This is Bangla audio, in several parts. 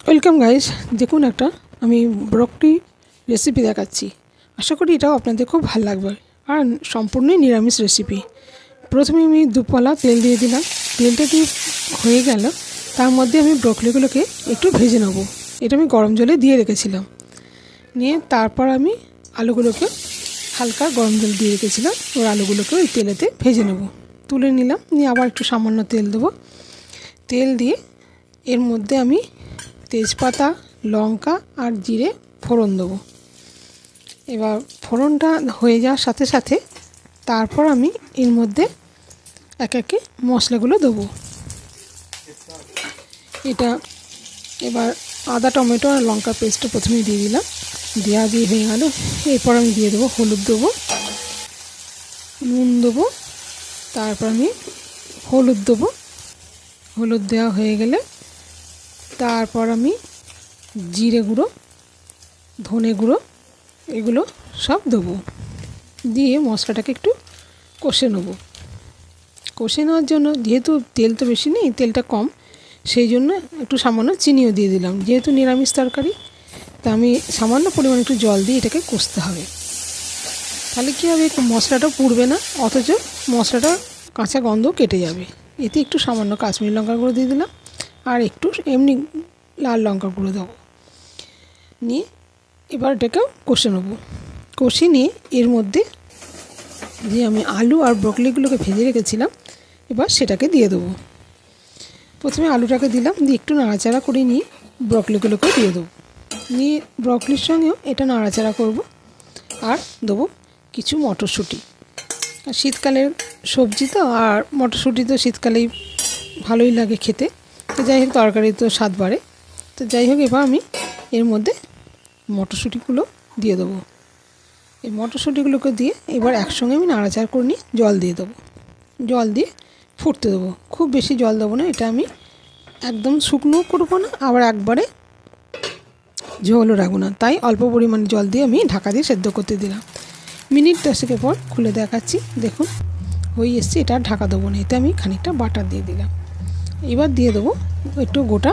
ওয়েলকাম গাইস, দেখুন একটা আমি ব্রকলি রেসিপি দেখাচ্ছি। আশা করি এটাও আপনাদের খুব ভালো লাগবে আর সম্পূর্ণই নিরামিষ রেসিপি। প্রথমে আমি দুপলা তেল দিয়ে দিলাম। তেলটা দিয়ে হয়ে গেল, তার মধ্যে আমি ব্রকলিগুলোকে একটু ভেজে নেব। এটা আমি গরম জলে দিয়ে রেখেছিলাম। নিয়ে তারপর আমি আলুগুলোকে হালকা গরম জল দিয়ে রেখেছিলাম, ওর আলুগুলোকে ওই তেলেতে ভেজে নেব। তুলে নিলাম, নিয়ে আবার একটু সামান্য তেল দেবো। তেল দিয়ে এর মধ্যে আমি তেজপাতা, লঙ্কা আর জিরে ফোড়ন দেবো। এবার ফোড়নটা হয়ে যাওয়ার সাথে সাথে তারপর আমি এর মধ্যে এক একে মশলাগুলো দেবো। এটা এবার আদা, টমেটো আর লঙ্কা পেস্টটা প্রথমে দিয়ে দিলাম। দিয়ে হয়ে গেল। এরপর আমি দিয়ে দেবো হলুদ, দেবো নুন, দেবো তারপর আমি হলুদ দেবো। হলুদ দেওয়া হয়ে গেলে তারপর আমি জিরে গুঁড়ো, ধনে গুঁড়ো এগুলো সব দেবো। দিয়ে মশলাটাকে একটু কষে নেব। কষে নেওয়ার জন্য যেহেতু তেল তো বেশি নেই, তেলটা কম, সেই জন্য একটু সামান্য চিনিও দিয়ে দিলাম। যেহেতু নিরামিষ তরকারি, তা আমি সামান্য পরিমাণে একটু জল দিয়ে এটাকে কষতে হবে। তাহলে কী হবে, মশলাটা পুড়বে না, অথচ মশলাটা কাঁচা গন্ধ কেটে যাবে। এতে একটু সামান্য কাশ্মীরি লঙ্কার গুঁড়ো দিয়ে দিলাম আর একটু এমনি লাল লঙ্কার গুঁড়ো দেবো। নিয়ে এবার এটাকেও কষে নেব। কষে নিয়ে এর মধ্যে যে আমি আলু আর ব্রকলিগুলোকে ভেজে রেখেছিলাম, এবার সেটাকে দিয়ে দেবো। প্রথমে আলুটাকে দিলাম, দিয়ে একটু নাড়াচাড়া করে নিয়ে ব্রকলিগুলোকেও দিয়ে দেবো। নিয়ে ব্রকলির সঙ্গেও এটা নাড়াচাড়া করব। আর দেবো কিছু মটরশুঁটি। আর শীতকালের সবজি তো, আর মটরশুঁটি তো শীতকালেই ভালোই লাগে খেতে। তো যাই হোক, তরকারি তো স্বাদ বাড়ে। তো যাই হোক, এবার আমি এর মধ্যে মটরশুঁটিগুলো দিয়ে দেবো। এই মটরশুঁটিগুলোকে দিয়ে এবার একসঙ্গে আমি নাড়াচাড়া করে নিয়ে জল দিয়ে দেবো। জল দিয়ে ফুটতে দেবো। খুব বেশি জল দেবো না, এটা আমি একদম শুকনো করবো না, আবার একবারে ঝোলও রাখবো না, তাই অল্প পরিমাণে জল দিয়ে আমি ঢাকা দিয়ে সেদ্ধ করতে দিলাম। মিনিট 10 পর খুলে দেখাচ্ছি। দেখুন হয়ে এসছে। এটা আর ঢাকা দেবো না, এতে আমি খানিকটা বাটার দিয়ে দিলাম। এবার দিয়ে দেবো একটু গোটা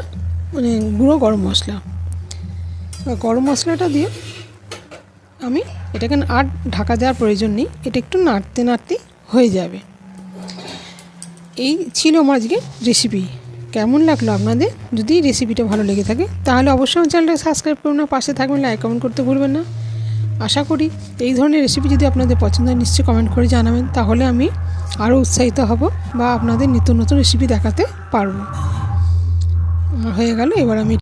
গুঁড়ো গরম মশলা। গরম মশলাটা দিয়ে আমি এটাকে আর ঢাকা দেওয়ার প্রয়োজন নেই, এটা একটু নাড়তে নাড়তে হয়ে যাবে। এই ছিল আমার আজকে রেসিপি। কেমন লাগলো আপনাদের? যদি রেসিপিটা ভালো লেগে থাকে তাহলে অবশ্যই আমার চ্যানেলটাকে সাবস্ক্রাইব করুন, না পাশে থাকবেন, লাইক কমেন্ট করতে ভুলবেন না। আশা করি এই ধরনের রেসিপি যদি আপনাদের পছন্দ হয় নিশ্চয়ই কমেন্ট করে জানাবেন, তাহলে আমি আরও উৎসাহিত হব বা আপনাদের নিত্য নতুন রেসিপি দেখাতে পারবো। হয়ে গেল। এবার আমি